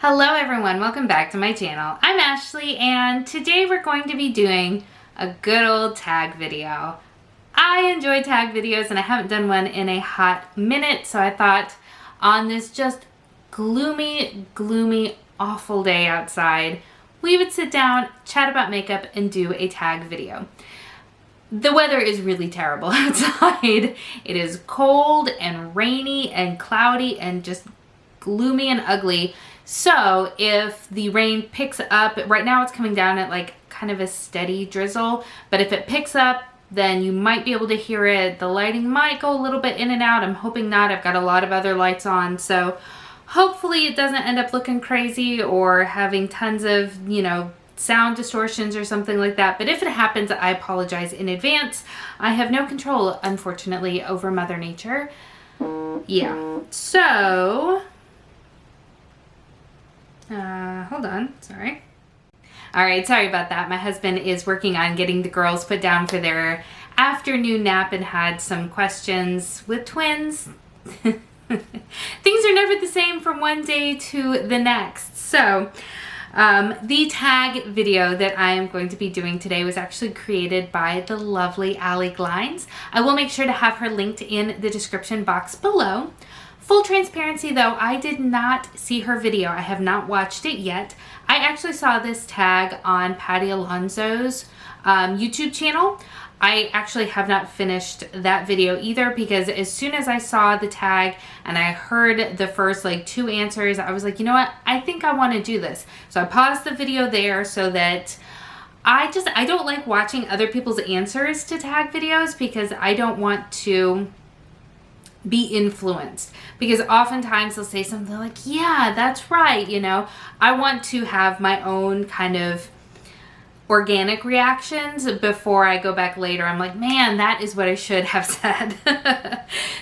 Hello everyone, welcome back to my channel. I'm Ashley and today we're going to be doing a good old tag video. I enjoy tag videos and I haven't done one in a hot minute, so I thought on this just gloomy, awful day outside, we would sit down, chat about makeup, and do a tag video. The weather is really terrible outside. It is cold and rainy and cloudy and just gloomy and ugly. So if the rain picks up, right now it's coming down at like kind of a steady drizzle, but if it picks up, then you might be able to hear it. The lighting might go a little bit in and out. I'm hoping not. I've got a lot of other lights on, so hopefully it doesn't end up looking crazy or having tons of, sound distortions or something like that. But if it happens, I apologize in advance. I have no control, unfortunately, over Mother Nature. Yeah, so hold on, sorry. All right, sorry about that. My husband is working on getting the girls put down for their afternoon nap and had some questions with twins. Things are never the same from one day to the next. So the tag video that I am going to be doing today was actually created by the lovely Allie Glines. I will make sure to have her linked in the description box below. Full transparency though, I did not see her video. I have not watched it yet. I actually saw this tag on Patty Alonso's YouTube channel. I actually have not finished that video either because as soon as I saw the tag and I heard the first like 2 answers, I was like, you know what? I think I want to do this. So I paused the video there so that I don't like watching other people's answers to tag videos because I don't want to be influenced, because oftentimes they'll say something like, yeah, that's right, I want to have my own kind of organic reactions before I go back later. I'm like, man, that is what I should have said.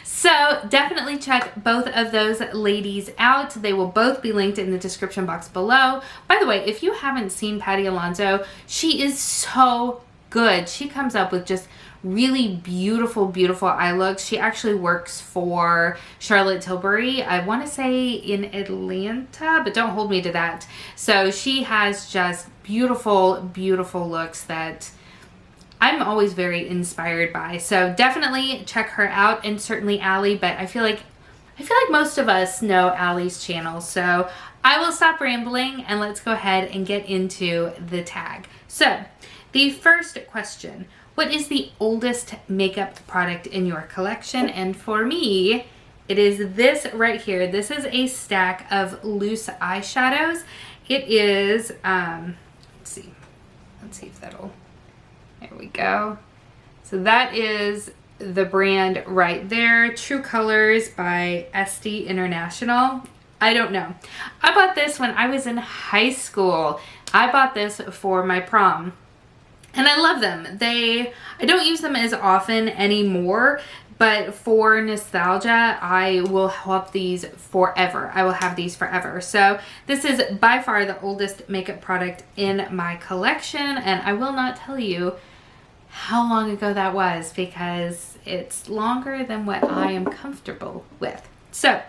So definitely check both of those ladies out. They will both be linked in the description box below. By the way, if you haven't seen Patty Alonso, she is so good. She comes up with just really beautiful eye looks. She actually works for Charlotte Tilbury, I want to say in Atlanta, but don't hold me to that. So she has just beautiful looks that I'm always very inspired by. So definitely check her out, and certainly Allie, but I feel like most of us know Allie's channel. So I will stop rambling and let's go ahead and get into the tag. So the first question: what is the oldest makeup product in your collection? And for me, it is this right here. This is a stack of loose eyeshadows. It is, let's see if that'll, there we go. So that is the brand right there, True Colors by Estee International. I don't know. I bought this when I was in high school. I bought this for my prom. And I love them. I don't use them as often anymore, but for nostalgia, I will have these forever. I will have these forever. So this is by far the oldest makeup product in my collection, and I will not tell you how long ago that was because it's longer than what I am comfortable with. So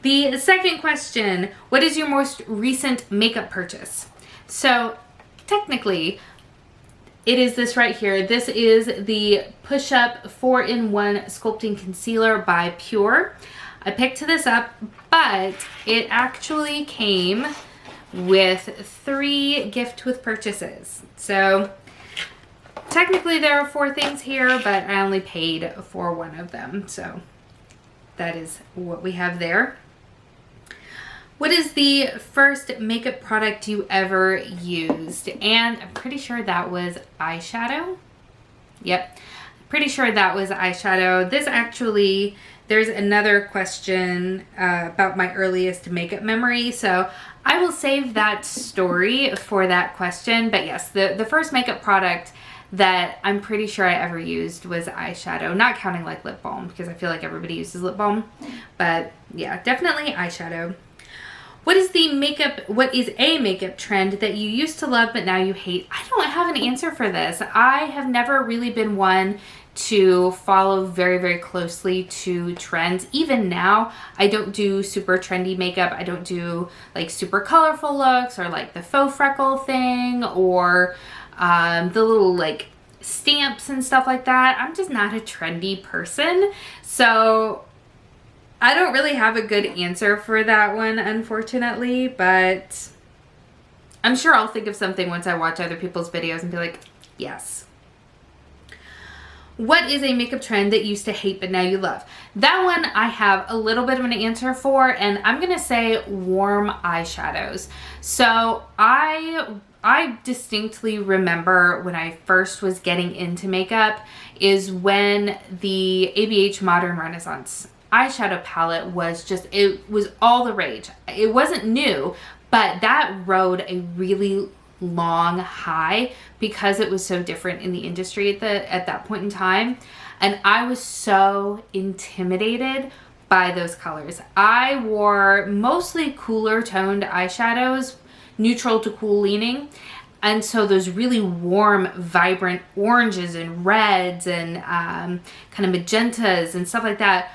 the second question: what is your most recent makeup purchase? So technically, it is this right here. This is the Push Up 4-in-1 Sculpting Concealer by Pure. I picked this up, but it actually came with 3 gift with purchases. So technically there are 4 things here, but I only paid for one of them. So that is what we have there. What is the first makeup product you ever used? And I'm pretty sure that was eyeshadow. Yep, pretty sure that was eyeshadow. This actually, there's another question about my earliest makeup memory, so I will save that story for that question. But yes, the first makeup product that I'm pretty sure I ever used was eyeshadow, not counting like lip balm because I feel like everybody uses lip balm. But yeah, definitely eyeshadow. What is a makeup trend that you used to love but now you hate? I don't have an answer for this. I have never really been one to follow very, very closely to trends. Even now, I don't do super trendy makeup. I don't do like super colorful looks or like the faux freckle thing or the little like stamps and stuff like that. I'm just not a trendy person. So I don't really have a good answer for that one, unfortunately, but I'm sure I'll think of something once I watch other people's videos and be like, yes. What is a makeup trend that you used to hate but now you love? That one I have a little bit of an answer for, and I'm gonna say warm eyeshadows. So I distinctly remember when I first was getting into makeup is when the ABH Modern Renaissance eyeshadow palette was just, it was all the rage. It wasn't new, but that rode a really long high because it was so different in the industry at that point in time. And I was so intimidated by those colors. I wore mostly cooler toned eyeshadows, neutral to cool leaning. And so those really warm, vibrant oranges and reds and kind of magentas and stuff like that,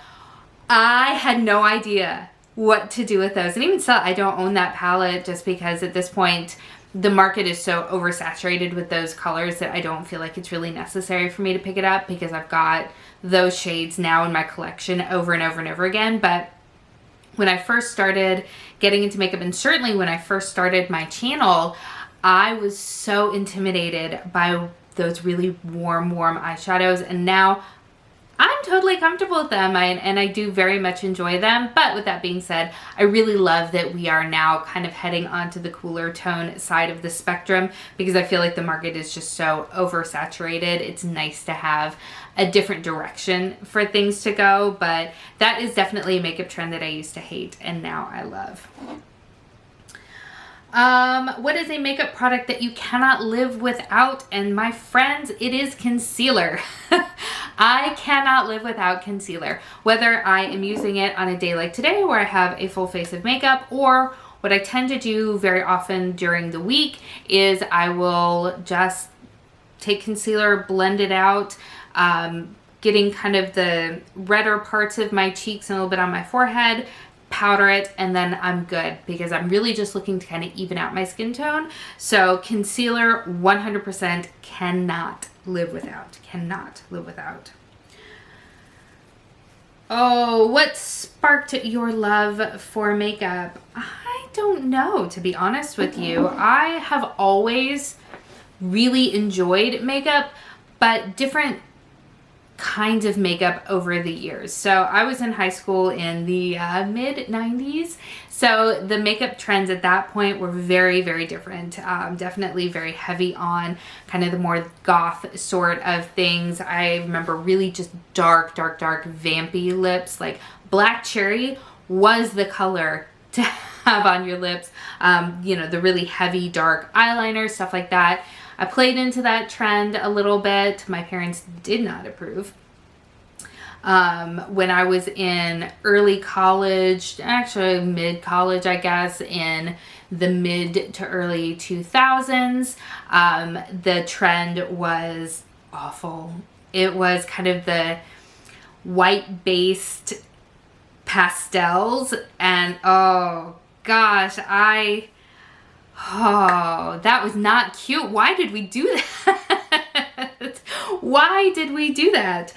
I had no idea what to do with those. And even still, I don't own that palette just because at this point, the market is so oversaturated with those colors that I don't feel like it's really necessary for me to pick it up because I've got those shades now in my collection over and over and over again. But when I first started getting into makeup, and certainly when I first started my channel, I was so intimidated by those really warm eyeshadows, and now I'm totally comfortable with them and I do very much enjoy them. But with that being said, I really love that we are now kind of heading onto the cooler tone side of the spectrum because I feel like the market is just so oversaturated. It's nice to have a different direction for things to go, but that is definitely a makeup trend that I used to hate and now I love. What is a makeup product that you cannot live without? And my friends, it is concealer. I cannot live without concealer. Whether I am using it on a day like today where I have a full face of makeup, or what I tend to do very often during the week is I will just take concealer, blend it out, getting kind of the redder parts of my cheeks and a little bit on my forehead, powder it, and then I'm good because I'm really just looking to kind of even out my skin tone. So concealer 100% cannot live without. Cannot live without. Oh, what sparked your love for makeup? I don't know, to be honest with you. I have always really enjoyed makeup, but different kinds of makeup over the years. So I was in high school in the mid 90s. So the makeup trends at that point were very, very different. Definitely very heavy on kind of the more goth sort of things. I remember really just dark, vampy lips. Like black cherry was the color to have on your lips. You know, the really heavy, dark eyeliner, stuff like that. I played into that trend a little bit. My parents did not approve. When I was in early college, actually mid-college, I guess, in the mid to early 2000s, the trend was awful. It was kind of the white-based pastels, and oh gosh, oh, that was not cute. Why did we do that? Why did we do that?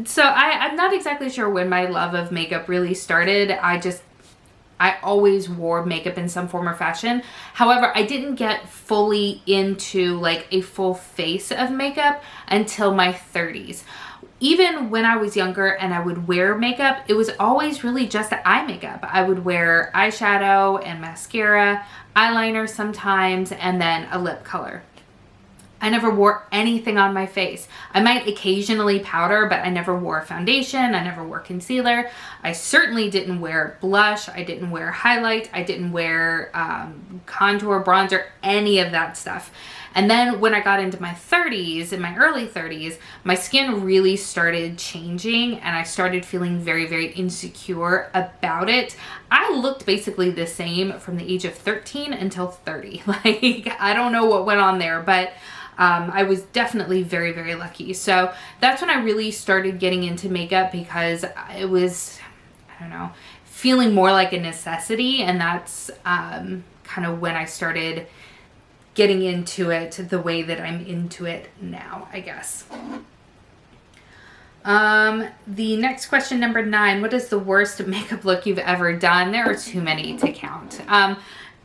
So I'm not exactly sure when my love of makeup really started. I always wore makeup in some form or fashion. However, I didn't get fully into like a full face of makeup until my 30s. Even when I was younger and I would wear makeup, it was always really just eye makeup. I would wear eyeshadow and mascara, eyeliner sometimes, and then a lip color. I never wore anything on my face. I might occasionally powder, but I never wore foundation. I never wore concealer. I certainly didn't wear blush. I didn't wear highlight. I didn't wear contour, bronzer, any of that stuff. And then when I got into my 30s, in my early 30s, my skin really started changing and I started feeling very, very insecure about it. I looked basically the same from the age of 13 until 30. Like, I don't know what went on there, but I was definitely very, very lucky. So that's when I really started getting into makeup, because it was, I don't know, feeling more like a necessity. And that's kind of when I started getting into it the way that I'm into it now, I guess. The next question, number 9, what is the worst makeup look you've ever done? There are too many to count.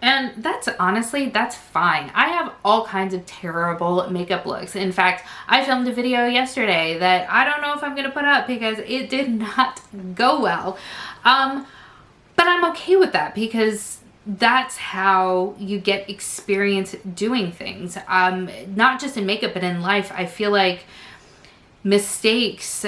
And that's honestly, that's fine. I have all kinds of terrible makeup looks. In fact, I filmed a video yesterday that I don't know if I'm going to put up because it did not go well. But I'm okay with that, because that's how you get experience doing things. Not just in makeup, but in life. I feel like mistakes,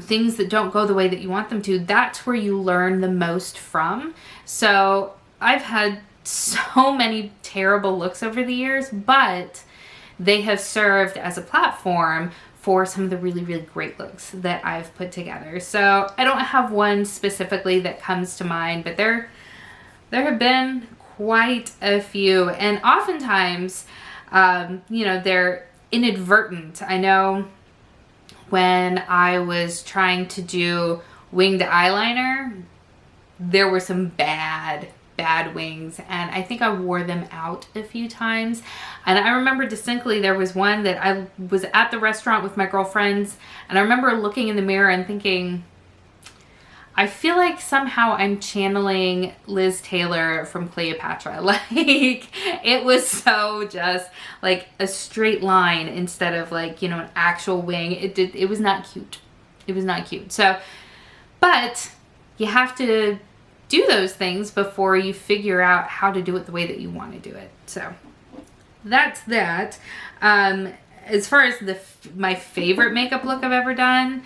things that don't go the way that you want them to, that's where you learn the most from. So I've had so many terrible looks over the years, but they have served as a platform for some of the really, really great looks that I've put together. So I don't have one specifically that comes to mind, but there have been quite a few. And oftentimes, you know, they're inadvertent. I know when I was trying to do winged eyeliner, there were some bad wings, and I think I wore them out a few times. And I remember distinctly there was one that I was at the restaurant with my girlfriends, and I remember looking in the mirror and thinking, I feel like somehow I'm channeling Liz Taylor from Cleopatra. Like, it was so just like a straight line instead of like, you know, an actual wing. It was not cute. It was not cute. So, but you have to do those things before you figure out how to do it the way that you want to do it. So that's that. As far as my favorite makeup look I've ever done,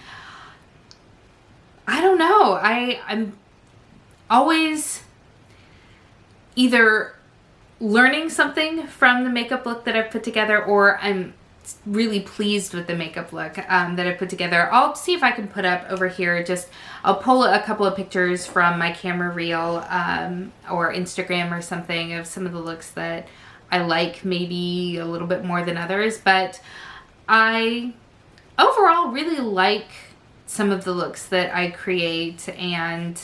I don't know. I'm always either learning something from the makeup look that I've put together, or I'm really pleased with the makeup look that I put together. I'll see if I can put up over here. I'll pull a couple of pictures from my camera reel or Instagram or something of some of the looks that I like maybe a little bit more than others. But I overall really like some of the looks that I create, and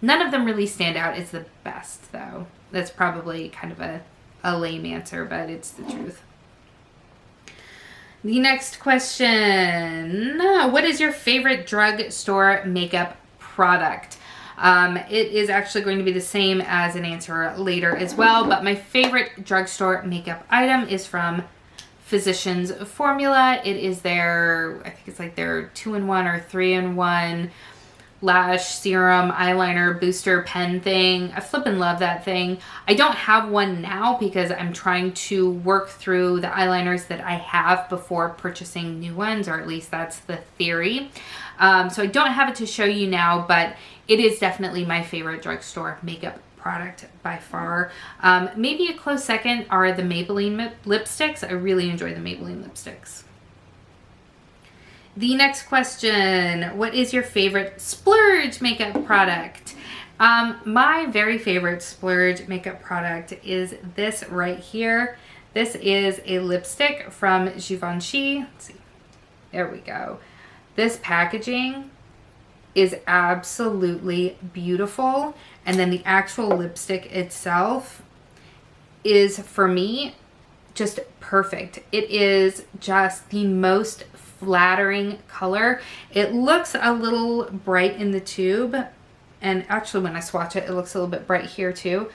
none of them really stand out as the best, though. That's probably kind of a lame answer, but it's the truth. The next question, what is your favorite drugstore makeup product? It is actually going to be the same as an answer later as well, but my favorite drugstore makeup item is from Physicians Formula. It is their, I think it's like their 2-in-1 or 3-in-1 lash serum eyeliner booster pen thing. I flippin' love that thing. I don't have one now because I'm trying to work through the eyeliners that I have before purchasing new ones, or at least that's the theory. So I don't have it to show you now, but it is definitely my favorite drugstore makeup product by far. Maybe a close second are the Maybelline lipsticks. I really enjoy the Maybelline lipsticks. The next question, what is your favorite Splurge makeup product? My very favorite Splurge makeup product is this right here. This is a lipstick from Givenchy. Let's see. There we go. This packaging is absolutely beautiful. And then the actual lipstick itself is, for me, just perfect. It is just the most flattering color. It looks a little bright in the tube, and actually when I swatch it, it looks a little bit bright here too,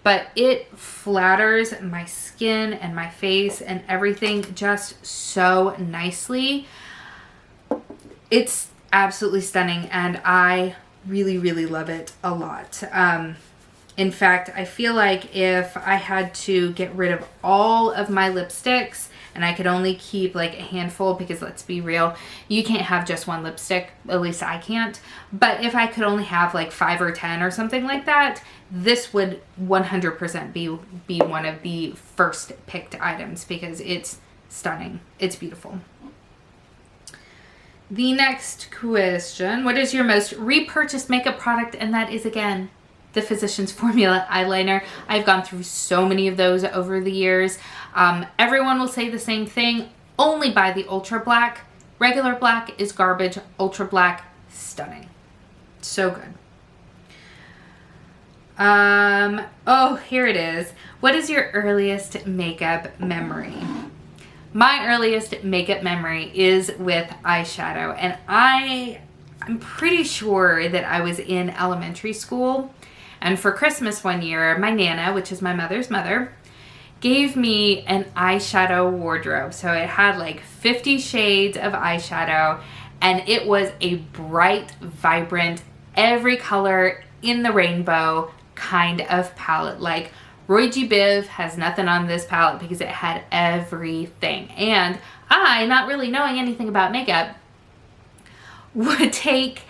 but it flatters my skin and my face and everything just so nicely. It's absolutely stunning, and I really, really love it a lot. In fact, I feel like if I had to get rid of all of my lipsticks and I could only keep like a handful, because let's be real, you can't have just one lipstick, at least I can't. But if I could only have like 5 or 10 or something like that, this would 100% be one of the first picked items, because it's stunning. It's beautiful. The next question, what is your most repurchased makeup product? And that is, again, the Physicians Formula eyeliner. I've gone through so many of those over the years. Everyone will say the same thing. Only buy the Ultra Black. Regular black is garbage. Ultra Black, stunning. So good. Oh, here it is. What is your earliest makeup memory? My earliest makeup memory is with eyeshadow, and I'm pretty sure that I was in elementary school, and for Christmas one year, my Nana, which is my mother's mother, gave me an eyeshadow wardrobe. So it had like 50 shades of eyeshadow, and it was a bright, vibrant, every color in the rainbow kind of palette. Like Roy G. Biv has nothing on this palette because it had everything. And I, not really knowing anything about makeup, would take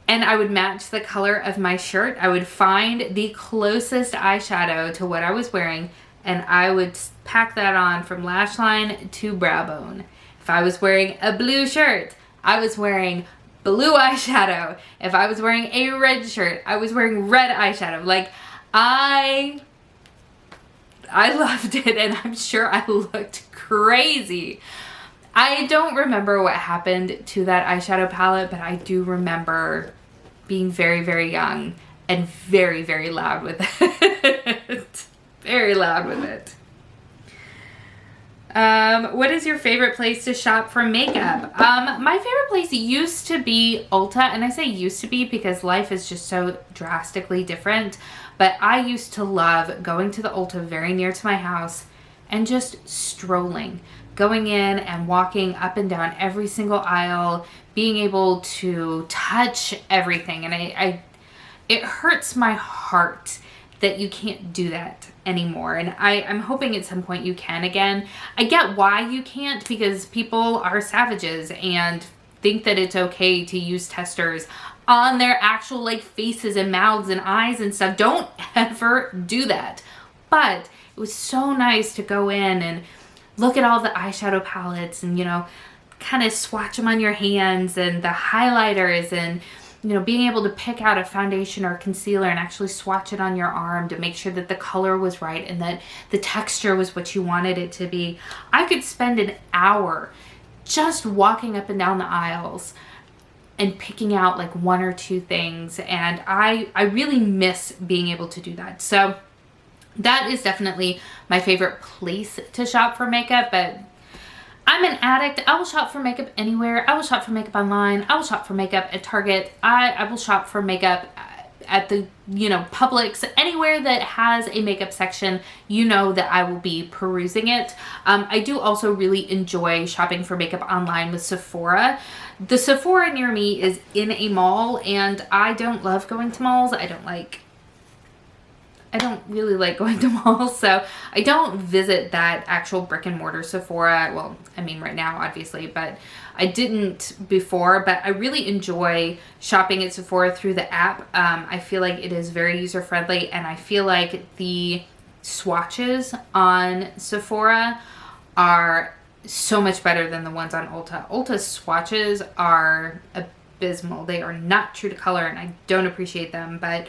and I would match the color of my shirt. I would find the closest eyeshadow to what I was wearing, and I would pack that on from lash line to brow bone. If I was wearing a blue shirt, I was wearing blue eyeshadow. If I was wearing a red shirt, I was wearing red eyeshadow. Like, I loved it, and I'm sure I looked crazy. I don't remember what happened to that eyeshadow palette, but I do remember being very, very young and very, very loud with it. Very loud with it. What is your favorite place to shop for makeup? My favorite place used to be Ulta, and I say used to be because life is just so drastically different, but I used to love going to the Ulta very near to my house and just strolling, going in and walking up and down every single aisle, being able to touch everything, and it hurts my heart that you can't do that anymore. And I'm hoping at some point you can again. I get why you can't, because people are savages and think that it's okay to use testers on their actual like faces and mouths and eyes and stuff. Don't ever do that. But it was so nice to go in and look at all the eyeshadow palettes and, you know, kind of swatch them on your hands, and the highlighters, and, you know, being able to pick out a foundation or concealer and actually swatch it on your arm to make sure that the color was right and that the texture was what you wanted it to be. I could spend an hour just walking up and down the aisles and picking out like one or two things, and I really miss being able to do that. So that is definitely my favorite place to shop for makeup. But I'm an addict. I will shop for makeup anywhere. I will shop for makeup online. I will shop for makeup at Target. I will shop for makeup at the, you know, Publix, anywhere that has a makeup section. You know that I will be perusing it. I do also really enjoy shopping for makeup online with Sephora. The Sephora near me is in a mall, and I don't love going to malls. I don't really like going to malls, so I don't visit that actual brick and mortar Sephora. Well, I mean right now obviously, but I didn't before. But I really enjoy shopping at Sephora through the app. I feel like it is very user friendly, and I feel like the swatches on Sephora are so much better than the ones on Ulta. Ulta's swatches are abysmal. They are not true to color, and I don't appreciate them. But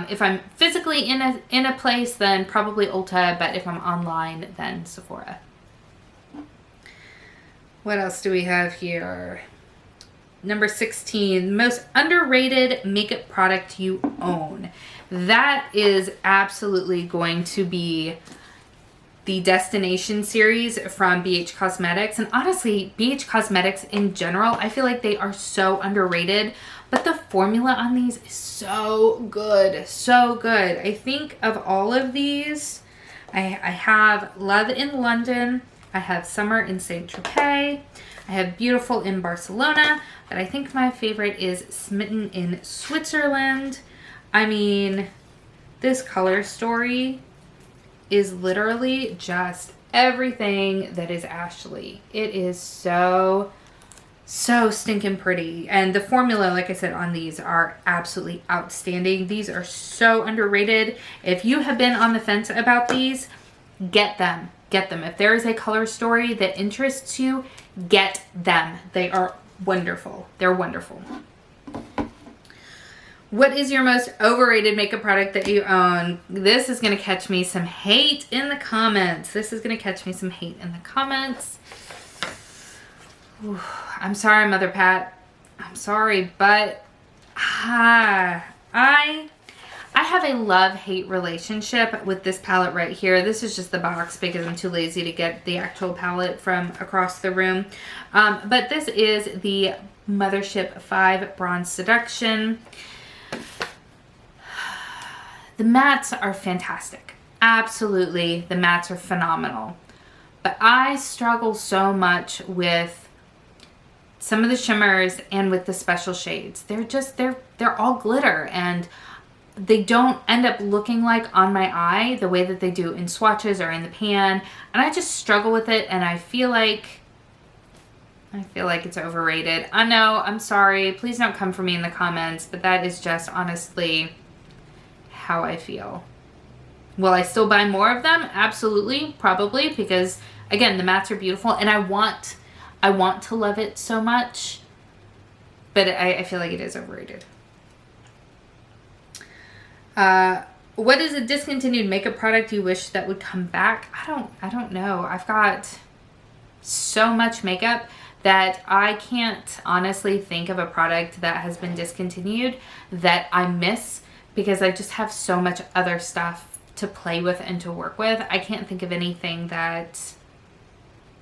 if I'm physically in a place, then probably Ulta, but if I'm online, then Sephora. What else do we have here? Number 16, most underrated makeup product you own. That is absolutely going to be the Destination series from BH Cosmetics. And honestly, BH Cosmetics in general, I feel like they are so underrated, but the formula on these is so good, so good. I think of all of these, I have Love in London, I have Summer in Saint Tropez, I have Beautiful in Barcelona, but I think my favorite is Smitten in Switzerland. I mean, this color story is literally just everything that is Ashley. It is so stinking pretty. And the formula, like I said, on these are absolutely outstanding. These are so underrated. If you have been on the fence about these, get them. Get them. If there is a color story that interests you, get them. They are wonderful. They're wonderful. What is your most overrated makeup product that you own? This is going to catch me some hate in the comments. Ooh, I'm sorry, Mother Pat. I'm sorry, but I have a love-hate relationship with this palette right here. This is just the box because I'm too lazy to get the actual palette from across the room. But this is the Mothership 5 Bronze Seduction. The mattes are fantastic. Absolutely, the mattes are phenomenal. But I struggle so much with some of the shimmers and with the special shades. They're all glitter, and they don't end up looking like on my eye the way that they do in swatches or in the pan. And I just struggle with it, and I feel like it's overrated. I know, I'm sorry. Please don't come for me in the comments, but that is just honestly how I feel. Will I still buy more of them? Absolutely, probably, because again, the mattes are beautiful and I want to love it so much, but I feel like it is overrated. What is a discontinued makeup product you wish that would come back? I don't know. I've got so much makeup that I can't honestly think of a product that has been discontinued that I miss, because I just have so much other stuff to play with and to work with. I can't think of anything that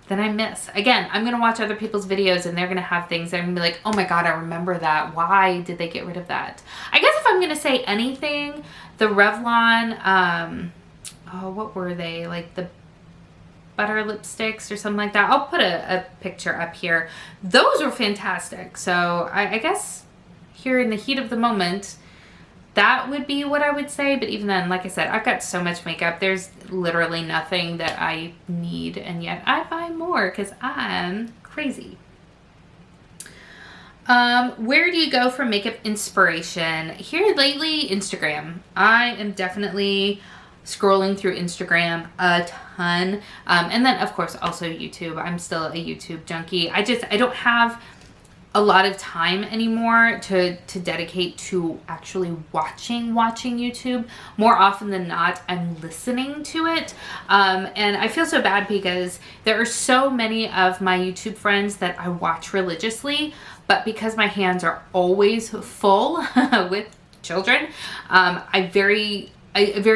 I miss. Again, I'm gonna watch other people's videos and they're gonna have things that I'm gonna be like, oh my God, I remember that. Why did they get rid of that? I guess if I'm gonna say anything, the Revlon, oh, what were they? Like the butter lipsticks or something like that. I'll put a picture up here. Those were fantastic. So I guess here in the heat of the moment, that would be what I would say. But even then, like I said, I've got so much makeup. There's literally nothing that I need, and yet I buy more because I'm crazy. Where do you go for makeup inspiration? Here lately, Instagram. I am definitely scrolling through Instagram a ton. And then of course also YouTube. I'm still a YouTube junkie. I don't have a lot of time anymore to dedicate to actually watching YouTube. More often than not, I'm listening to it. And I feel so bad because there are so many of my YouTube friends that I watch religiously, but because my hands are always full with children, I very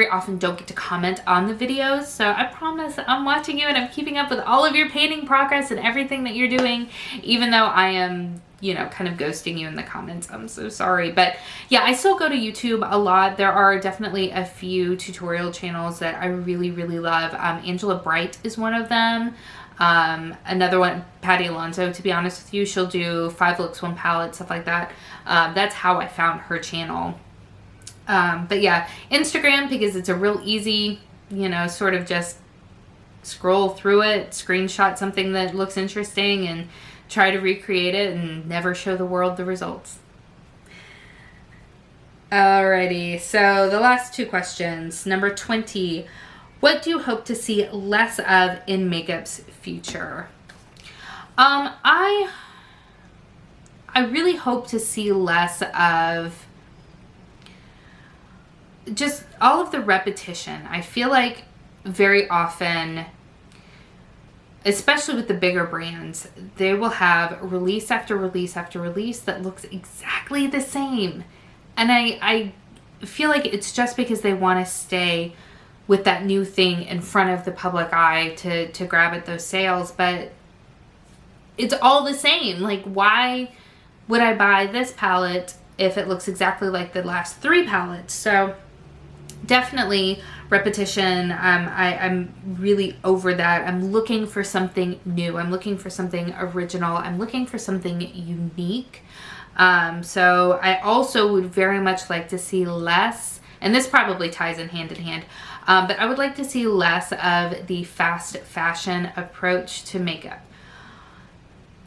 often don't get to comment on the videos. So I promise I'm watching you and I'm keeping up with all of your painting progress and everything that you're doing, even though I am, you know, kind of ghosting you in the comments. I'm so sorry. But yeah, I still go to YouTube a lot. There are definitely a few tutorial channels that I really, really love. Angela Bright is one of them. Another one, Patty Alonso, to be honest with you, she'll do 5 looks, 1 palette, stuff like that. That's how I found her channel. But yeah, Instagram, because it's a real easy, you know, sort of just scroll through it, screenshot something that looks interesting and try to recreate it and never show the world the results. Alrighty, so the last 2 questions. Number 20, what do you hope to see less of in makeup's future? I really hope to see less of just all of the repetition. I feel like very often, especially with the bigger brands, they will have release after release after release that looks exactly the same. And I feel like it's just because they want to stay with that new thing in front of the public eye to grab at those sales, but it's all the same. Like, why would I buy this palette if it looks exactly like the last 3 palettes? So definitely repetition. I'm really over that. I'm looking for something new. I'm looking for something original. I'm looking for something unique. So I also would very much like to see less, and this probably ties in hand, but I would like to see less of the fast fashion approach to makeup.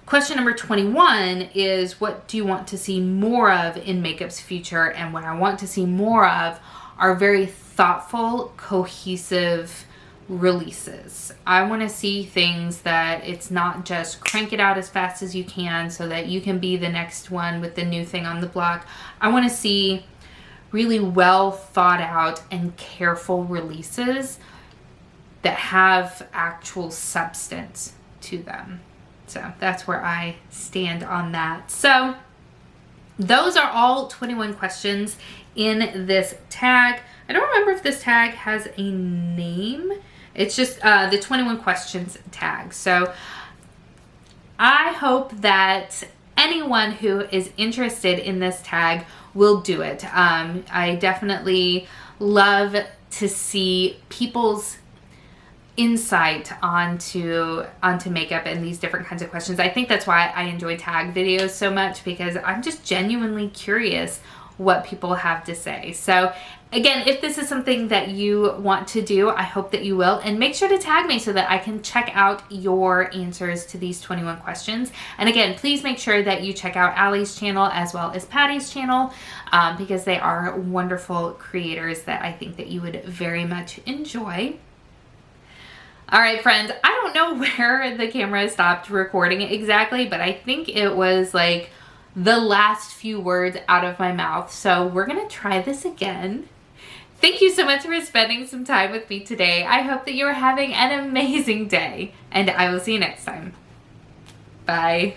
Question number 21 is, what do you want to see more of in makeup's future? And what I want to see more of are very thoughtful, cohesive releases. I want to see things that it's not just crank it out as fast as you can so that you can be the next one with the new thing on the block. I want to see really well thought out and careful releases that have actual substance to them. So that's where I stand on that. So those are all 21 questions in this tag. I don't remember if this tag has a name. It's just the 21 questions tag. So I hope that anyone who is interested in this tag will do it. I definitely love to see people's insight onto makeup and these different kinds of questions. I think that's why I enjoy tag videos so much, because I'm just genuinely curious what people have to say. So again, if this is something that you want to do, I hope that you will, and make sure to tag me so that I can check out your answers to these 21 questions. And again, please make sure that you check out Allie's channel as well as Patty's channel, because they are wonderful creators that I think that you would very much enjoy. All right, friends, I don't know where the camera stopped recording exactly, but I think it was like the last few words out of my mouth. So we're gonna try this again. Thank you so much for spending some time with me today. I hope that you're having an amazing day, and I will see you next time. Bye.